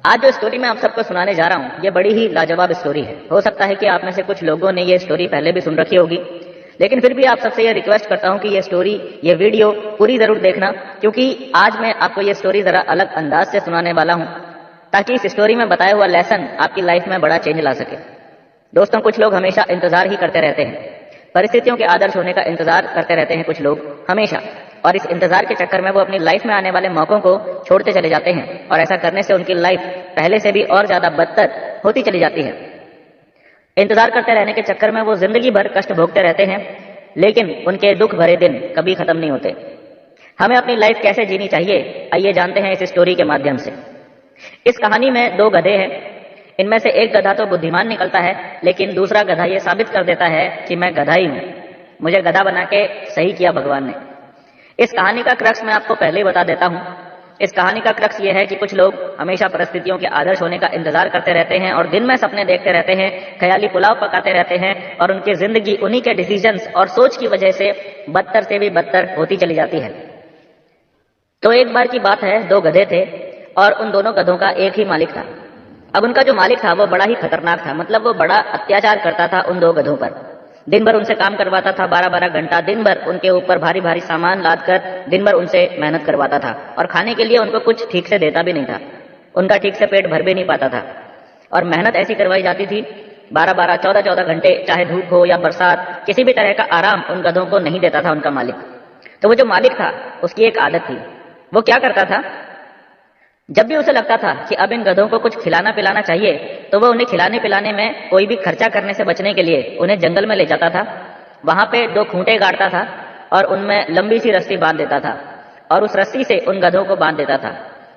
आज जो स्टोरी मैं आप सबको सुनाने जा रहा हूँ, ये बड़ी ही लाजवाब स्टोरी है। हो सकता है कि आप में से कुछ लोगों ने ये स्टोरी पहले भी सुन रखी होगी, लेकिन फिर भी आप सबसे ये रिक्वेस्ट करता हूँ कि ये स्टोरी, ये वीडियो पूरी जरूर देखना, क्योंकि आज मैं आपको ये स्टोरी जरा अलग अंदाज से सुनाने वाला हूँ, ताकि इस स्टोरी में बताया हुआ लेसन आपकी लाइफ में बड़ा चेंज ला सके। दोस्तों, कुछ लोग हमेशा इंतजार ही करते रहते हैं, परिस्थितियों के आदर्श होने का इंतजार करते रहते हैं कुछ लोग हमेशा, और इस इंतजार के चक्कर में वो अपनी लाइफ में आने वाले मौकों को छोड़ते चले जाते हैं, और ऐसा करने से उनकी लाइफ पहले से भी और ज्यादा बदतर होती चली जाती है। इंतजार करते रहने के चक्कर में वो जिंदगी भर कष्ट भोगते रहते हैं, लेकिन उनके दुख भरे दिन कभी खत्म नहीं होते। हमें अपनी लाइफ कैसे जीनी चाहिए, आइए जानते हैं इस स्टोरी के माध्यम से। इस कहानी में दो गधे हैं। इनमें से एक गधा तो बुद्धिमान निकलता है, लेकिन दूसरा गधा ये साबित कर देता है कि मैं गधा ही हूं, मुझे गधा बना के सही किया भगवान ने। इस कहानी का क्रक्स मैं आपको पहले ही बता देता हूं। इस कहानी का क्रक्स ये है कि कुछ लोग हमेशा परिस्थितियों के आदर्श होने का इंतजार करते रहते हैं और दिन में सपने देखते रहते हैं, ख्याली पुलाव पकाते रहते हैं, और उनकी जिंदगी उन्हीं के डिसीजंस और सोच की वजह से बदतर से भी बदतर होती चली जाती है। तो एक बार की बात है, दो गधे थे और उन दोनों गधों का एक ही मालिक था। अब उनका जो मालिक था वो बड़ा ही खतरनाक था, मतलब वो बड़ा अत्याचार करता था उन दो गधों पर। दिन भर उनसे काम करवाता था, 12-12 घंटा दिन भर उनके ऊपर भारी भारी सामान लाद कर दिन भर उनसे मेहनत करवाता था, और खाने के लिए उनको कुछ ठीक से देता भी नहीं था। उनका ठीक से पेट भर भी नहीं पाता था, और मेहनत ऐसी करवाई जाती थी 12-12, 14-14 घंटे, चाहे धूप हो या बरसात, किसी भी तरह का आराम उन गधों को नहीं देता था उनका मालिक। तो वो जो मालिक था उसकी एक आदत थी। वो क्या करता था, जब भी उसे लगता था कि अब इन गधों को कुछ खिलाना पिलाना चाहिए, तो वो उन्हें खिलाने पिलाने में कोई भी खर्चा करने से बचने के लिए उन्हें जंगल में ले जाता था। वहां पे 2 खूंटे गाड़ता था और उनमें लंबी सी रस्सी बांध देता था, और उस रस्सी से उन गधों को बांध देता था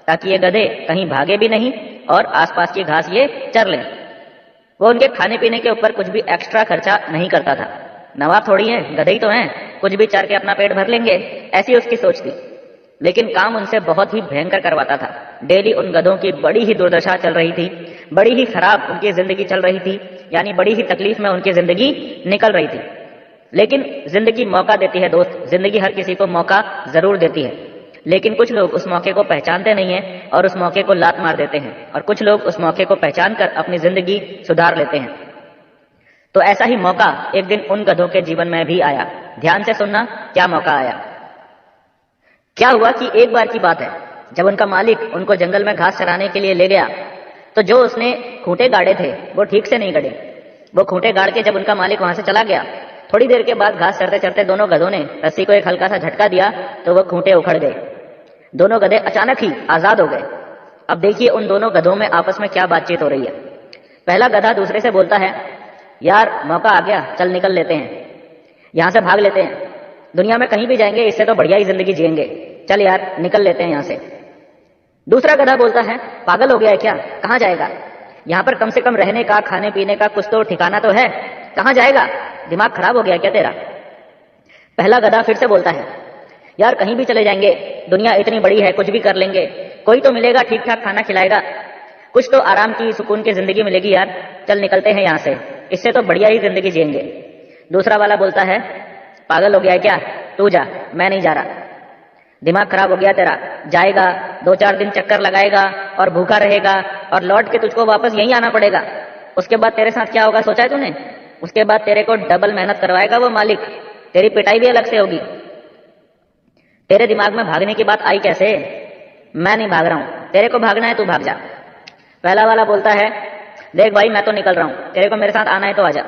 ताकि ये गधे कहीं भागे भी नहीं और आसपास की घास ये चर लें। वो उनके खाने पीने के ऊपर कुछ भी एक्स्ट्रा खर्चा नहीं करता था। नवाब थोड़ी है, गधे ही तो हैं, कुछ भी चर के अपना पेट भर लेंगे, ऐसी उसकी सोच थी। लेकिन काम उनसे बहुत ही भयंकर करवाता था। डेली उन गधों की बड़ी ही दुर्दशा चल रही थी, बड़ी ही खराब उनकी जिंदगी चल रही थी, यानी बड़ी ही तकलीफ में उनकी जिंदगी निकल रही थी। लेकिन जिंदगी मौका देती है दोस्त, जिंदगी हर किसी को मौका जरूर देती है, लेकिन कुछ लोग उस मौके को पहचानते नहीं है और उस मौके को लात मार देते हैं, और कुछ लोग उस मौके को पहचान कर अपनी जिंदगी सुधार लेते हैं। तो ऐसा ही मौका एक दिन उन गधों के जीवन में भी आया। ध्यान से सुनना, क्या मौका आया। क्या हुआ कि एक बार की बात है, जब उनका मालिक उनको जंगल में घास चराने के लिए ले गया, तो जो उसने खूंटे गाड़े थे वो ठीक से नहीं गड़े। वो खूंटे गाड़ के जब उनका मालिक वहां से चला गया, थोड़ी देर के बाद घास चरते चरते दोनों गधों ने रस्सी को एक हल्का सा झटका दिया तो वो खूंटे उखड़ गए। दोनों गधे अचानक ही आजाद हो गए। अब देखिए उन दोनों गधों में आपस में क्या बातचीत हो रही है। पहला गधा दूसरे से बोलता है, यार मौका आ गया, चल निकल लेते हैं, यहां से भाग लेते हैं, दुनिया में कहीं भी जाएंगे इससे तो बढ़िया ही जिंदगी जिएंगे, चल यार निकल लेते हैं यहां से। दूसरा गधा बोलता है, पागल हो गया है क्या, कहां जाएगा, यहां पर कम से कम रहने का खाने पीने का कुछ तो ठिकाना तो है, कहां जाएगा, दिमाग खराब हो गया क्या तेरा। पहला गधा फिर से बोलता है, यार कहीं भी चले जाएंगे, दुनिया इतनी बड़ी है, कुछ भी कर लेंगे, कोई तो मिलेगा ठीक ठाक खाना खिलाएगा, कुछ तो आराम की सुकून की जिंदगी मिलेगी यार, चल निकलते हैं यहां से, इससे तो बढ़िया ही जिंदगी जिएंगे। दूसरा वाला बोलता है, पागल हो गया है क्या, तू जा, मैं नहीं जा रहा, दिमाग खराब हो गया तेरा, जाएगा 2-4 दिन चक्कर लगाएगा और भूखा रहेगा और लौट के तुझको वापस यहीं आना पड़ेगा। उसके बाद तेरे साथ क्या होगा सोचा है तूने, उसके बाद तेरे को डबल मेहनत करवाएगा वो मालिक, तेरी पिटाई भी अलग से होगी। तेरे दिमाग में भागने की बात आई कैसे, मैं नहीं भाग रहा हूं, तेरे को भागना है तू भाग जा। पहला वाला बोलता है, देख भाई मैं तो निकल रहा हूं, तेरे को मेरे साथ आना है तो आजा।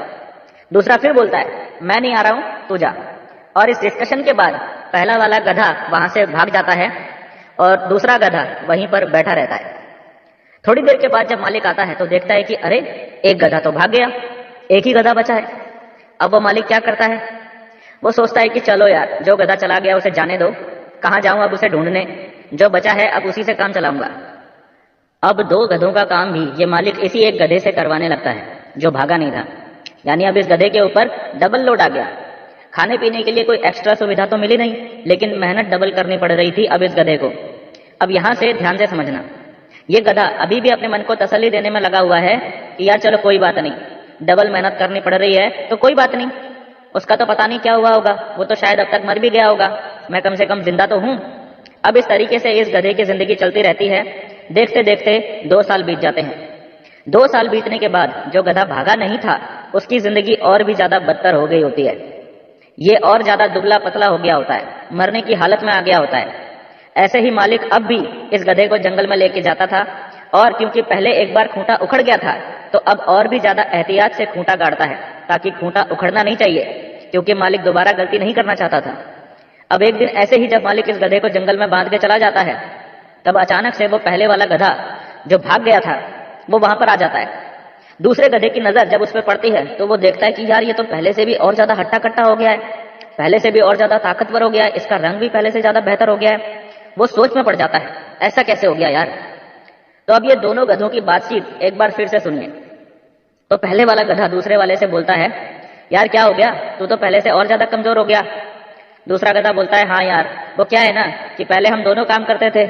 दूसरा फिर बोलता है, मैं नहीं आ रहा हूं, तू जा। और इस डिस्कशन के बाद पहला वाला गधा वहां से भाग जाता है और दूसरा गधा वहीं पर बैठा रहता है। थोड़ी देर के बाद जब मालिक आता है तो देखता है कि अरे एक गधा तो भाग गया, एक ही गधा बचा है। अब वो मालिक क्या करता है, वो सोचता है कि चलो यार जो गधा चला गया उसे जाने दो, कहां जाऊं अब उसे ढूंढने, जो बचा है अब उसी से काम चलाऊंगा। अब 2 गधों का काम भी ये मालिक इसी एक गधे से करवाने लगता है जो भागा नहीं था, यानी अब इस गधे के ऊपर डबल लोड आ गया। खाने पीने के लिए कोई एक्स्ट्रा सुविधा तो मिली नहीं, लेकिन मेहनत डबल करनी पड़ रही थी अब इस गधे को। अब यहां से ध्यान से समझना, ये गधा अभी भी अपने मन को तसल्ली देने में लगा हुआ है कि यार चलो कोई बात नहीं, डबल मेहनत करनी पड़ रही है तो कोई बात नहीं, उसका तो पता नहीं क्या हुआ होगा, वो तो शायद अब तक मर भी गया होगा, मैं कम से कम जिंदा तो हूं। अब इस तरीके से इस गधे की जिंदगी चलती रहती है। देखते देखते 2 साल बीत जाते हैं। 2 साल बीतने के बाद जो गधा भागा नहीं था उसकी जिंदगी और भी ज्यादा बदतर हो गई होती है। ये और ज्यादा दुबला पतला हो गया होता है, मरने की हालत में आ गया होता है। ऐसे ही मालिक अब भी इस गधे को जंगल में लेके जाता था और क्योंकि पहले एक बार खूंटा उखड़ गया था तो अब और भी ज्यादा एहतियात से खूंटा गाड़ता है ताकि खूंटा उखड़ना नहीं चाहिए, क्योंकि मालिक दोबारा गलती नहीं करना चाहता था। अब एक दिन ऐसे ही जब मालिक इस गधे को जंगल में बांध के चला जाता है तब अचानक से वो पहले वाला गधा जो भाग गया था वो वहां पर आ जाता है। दूसरे गधे की नजर जब उस पर पड़ती है तो वो देखता है कि यार ये तो पहले से भी और ज्यादा हट्टा कट्टा हो गया है, पहले से भी और ज्यादा ताकतवर हो गया है, इसका रंग भी पहले से ज्यादा बेहतर हो गया है। वो सोच में पड़ जाता है ऐसा कैसे हो गया यार। तो अब ये दोनों गधों की बातचीत एक बार फिर से सुनिए। तो पहले वाला गधा दूसरे वाले से बोलता है, यार क्या हो गया, तू तो पहले से और ज्यादा कमजोर हो गया। दूसरा गधा बोलता है, हाँ यार वो क्या है ना कि पहले हम दोनों काम करते थे,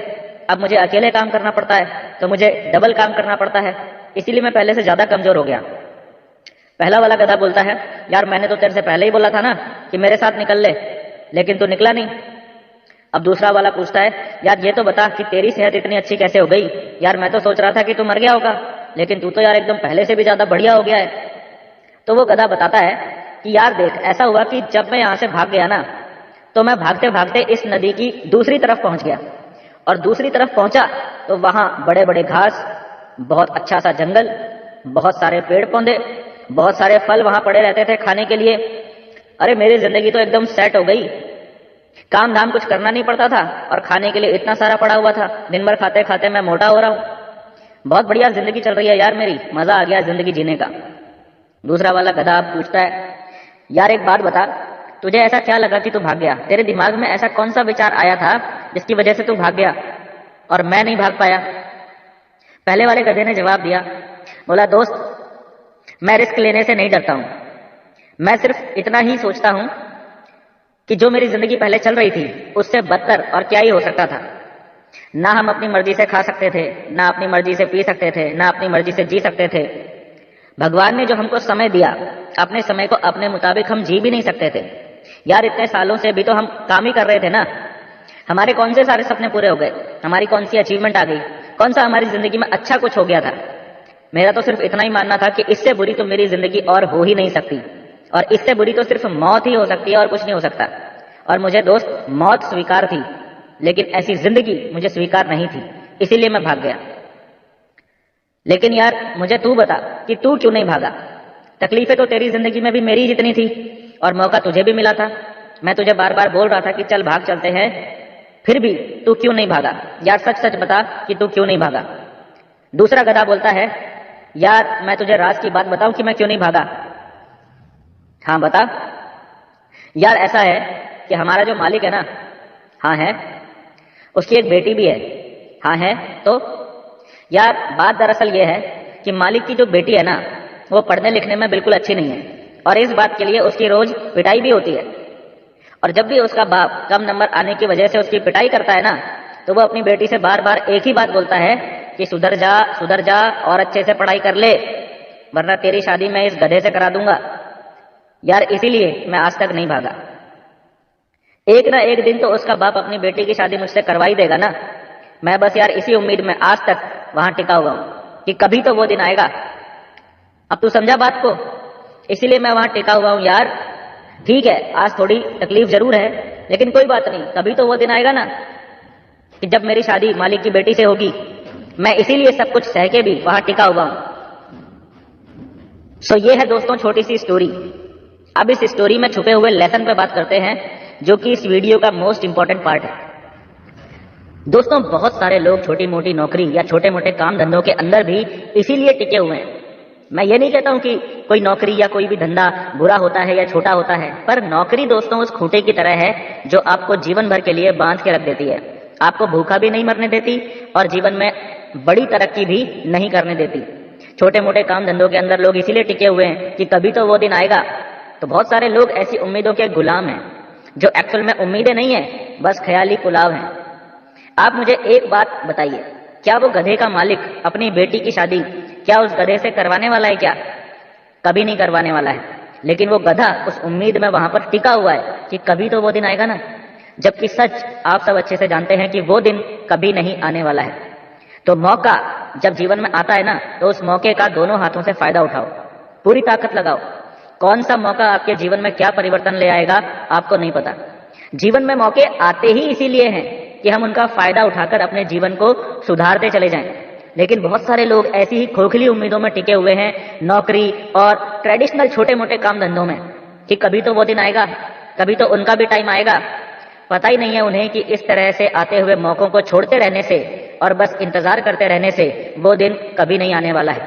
अब मुझे अकेले काम करना पड़ता है तो मुझे डबल काम करना पड़ता है, इसीलिए मैं पहले से ज्यादा कमजोर हो गया। पहला वाला गधा बोलता है, यार मैंने तो तेरे से पहले ही बोला था ना कि मेरे साथ निकल ले, लेकिन तू निकला नहीं। अब दूसरा वाला पूछता है, यार ये तो बता कि तेरी सेहत इतनी अच्छी कैसे हो गई, यार मैं तो सोच रहा था कि तू मर गया होगा, लेकिन तू तो यार एकदम पहले से भी ज्यादा बढ़िया हो गया है। तो वो गधा बताता है कि यार देख, ऐसा हुआ कि जब मैं यहां से भाग गया ना तो मैं भागते भागते इस नदी की दूसरी तरफ पहुंच गया और दूसरी तरफ पहुंचा तो वहां बड़े बड़े घास, बहुत अच्छा सा जंगल, बहुत सारे पेड़ पौधे, बहुत सारे फल वहां पड़े रहते थे खाने के लिए। अरे मेरी जिंदगी तो एकदम सेट हो गई, काम धाम कुछ करना नहीं पड़ता था और खाने के लिए इतना सारा पड़ा हुआ था, दिन भर खाते खाते मैं मोटा हो रहा हूं। बहुत बढ़िया जिंदगी चल रही है यार मेरी, मजा आ गया जिंदगी जीने का। दूसरा वाला गधा अब पूछता है, यार एक बात बता, तुझे ऐसा क्या लगा कि तू भाग गया, तेरे दिमाग में ऐसा कौन सा विचार आया था जिसकी वजह से तू भाग गया और मैं नहीं भाग पाया। पहले वाले गधे ने जवाब दिया, बोला दोस्त मैं रिस्क लेने से नहीं डरता हूं, मैं सिर्फ इतना ही सोचता हूं कि जो मेरी जिंदगी पहले चल रही थी उससे बदतर और क्या ही हो सकता था। ना हम अपनी मर्जी से खा सकते थे, ना अपनी मर्जी से पी सकते थे, ना अपनी मर्जी से जी सकते थे। भगवान ने जो हमको समय दिया, अपने समय को अपने मुताबिक हम जी भी नहीं सकते थे। यार इतने सालों से भी तो हम काम ही कर रहे थे ना, हमारे कौन से सारे सपने पूरे हो गए, हमारी कौन सी अचीवमेंट आ गई, कौन सा हमारी जिंदगी में अच्छा कुछ हो गया था। मेरा तो सिर्फ इतना ही मानना था कि इससे बुरी तो मेरी जिंदगी और हो ही नहीं सकती, और इससे बुरी तो सिर्फ मौत ही हो सकती है और कुछ नहीं हो सकता। और मुझे दोस्त मौत स्वीकार थी, लेकिन ऐसी जिंदगी मुझे स्वीकार नहीं थी, इसीलिए मैं भाग गया। लेकिन यार मुझे तू बता कि तू क्यों नहीं भागा। तकलीफें तो तेरी जिंदगी में भी मेरी जितनी थी और मौका तुझे भी मिला था, मैं तुझे बार बार बोल रहा था कि चल भाग चलते हैं, फिर भी तू क्यों नहीं भागा। यार सच सच बता कि तू क्यों नहीं भागा। दूसरा गधा बोलता है, यार मैं तुझे राज की बात बताऊं कि मैं क्यों नहीं भागा। हाँ बता। यार ऐसा है कि हमारा जो मालिक है ना, हाँ है, उसकी एक बेटी भी है। हाँ है। तो यार बात दरअसल ये है कि मालिक की जो बेटी है ना वो पढ़ने लिखने में बिल्कुल अच्छी नहीं है और इस बात के लिए उसकी रोज पिटाई भी होती है। और जब भी उसका बाप कम नंबर आने की वजह से उसकी पिटाई करता है ना तो वो अपनी बेटी से बार बार एक ही बात बोलता है कि सुधर जा और अच्छे से पढ़ाई कर ले, वरना तेरी शादी मैं इस गधे से करा दूंगा। यार इसीलिए मैं आज तक नहीं भागा। एक ना एक दिन तो उसका बाप अपनी बेटी की शादी मुझसे करवाई देगा ना। मैं बस यार इसी उम्मीद में आज तक वहां टिका हुआ हूं कि कभी तो वो दिन आएगा। अब तू समझा बात को, इसीलिए मैं वहां टिका हुआ हूं यार। ठीक है आज थोड़ी तकलीफ जरूर है, लेकिन कोई बात नहीं, कभी तो वो दिन आएगा ना कि जब मेरी शादी मालिक की बेटी से होगी। मैं इसीलिए सब कुछ सह के भी वहां टिका हुआ हूं। सो ये है दोस्तों छोटी सी स्टोरी। अब इस स्टोरी में छुपे हुए लेसन पे बात करते हैं जो कि इस वीडियो का मोस्ट इंपॉर्टेंट पार्ट है। दोस्तों बहुत सारे लोग छोटी मोटी नौकरी या छोटे मोटे काम धंधों के अंदर भी इसीलिए टिके हुए हैं। मैं ये नहीं कहता हूं कि कोई नौकरी या कोई भी धंधा बुरा होता है या छोटा होता है, पर नौकरी दोस्तों उस खूंटे की तरह है जो आपको जीवन भर के लिए बांध के रख देती है। आपको भूखा भी नहीं मरने देती और जीवन में बड़ी तरक्की भी नहीं करने देती। छोटे मोटे काम धंधों के अंदर लोग इसीलिए टिके हुए हैं कि कभी तो वो दिन आएगा। तो बहुत सारे लोग ऐसी उम्मीदों के गुलाम हैं जो एक्चुअल में उम्मीदें नहीं है, बस ख्याली पुलाव हैं। आप मुझे एक बात बताइए, क्या वो गधे का मालिक अपनी बेटी की शादी क्या उस गधे से करवाने वाला है? क्या कभी नहीं करवाने वाला है। लेकिन वो गधा उस उम्मीद में वहां पर टिका हुआ है कि कभी तो वो दिन आएगा ना, जबकि सच आप सब अच्छे से जानते हैं कि वो दिन कभी नहीं आने वाला है। तो मौका जब जीवन में आता है ना, तो उस मौके का दोनों हाथों से फायदा उठाओ, पूरी ताकत लगाओ। कौन सा मौका आपके जीवन में क्या परिवर्तन ले आएगा आपको नहीं पता। जीवन में मौके आते ही इसीलिए हैं कि हम उनका फायदा उठाकर अपने जीवन को सुधारते चले जाएं। लेकिन बहुत सारे लोग ऐसी ही खोखली उम्मीदों में टिके हुए हैं, नौकरी और ट्रेडिशनल छोटे मोटे काम धंधों में, कि कभी तो वो दिन आएगा, कभी तो उनका भी टाइम आएगा। पता ही नहीं है उन्हें कि इस तरह से आते हुए मौकों को छोड़ते रहने से और बस इंतजार करते रहने से वो दिन कभी नहीं आने वाला है।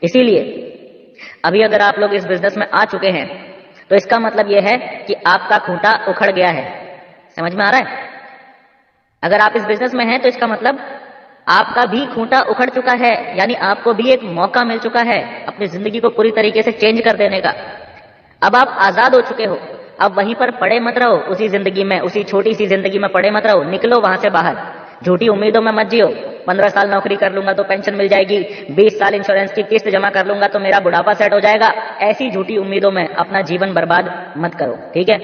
इसीलिए अभी अगर आप लोग इस बिजनेस में आ चुके हैं तो इसका मतलब यह है कि आपका खूंटा उखड़ गया है। समझ में आ रहा है? अगर आप इस बिजनेस में हैं तो इसका मतलब आपका भी खूंटा उखड़ चुका है, यानी आपको भी एक मौका मिल चुका है अपनी जिंदगी को पूरी तरीके से चेंज कर देने का। अब आप आजाद हो चुके हो। अब वहीं पर पड़े मत रहो, उसी जिंदगी में, उसी छोटी सी जिंदगी में पड़े मत रहो। निकलो वहां से बाहर। झूठी उम्मीदों में मत जियो। 15 साल नौकरी कर लूंगा तो पेंशन मिल जाएगी, 20 साल इंश्योरेंस की किस्त जमा कर लूंगा तो मेरा बुढ़ापा सेट हो जाएगा। ऐसी झूठी उम्मीदों में अपना जीवन बर्बाद मत करो, ठीक है?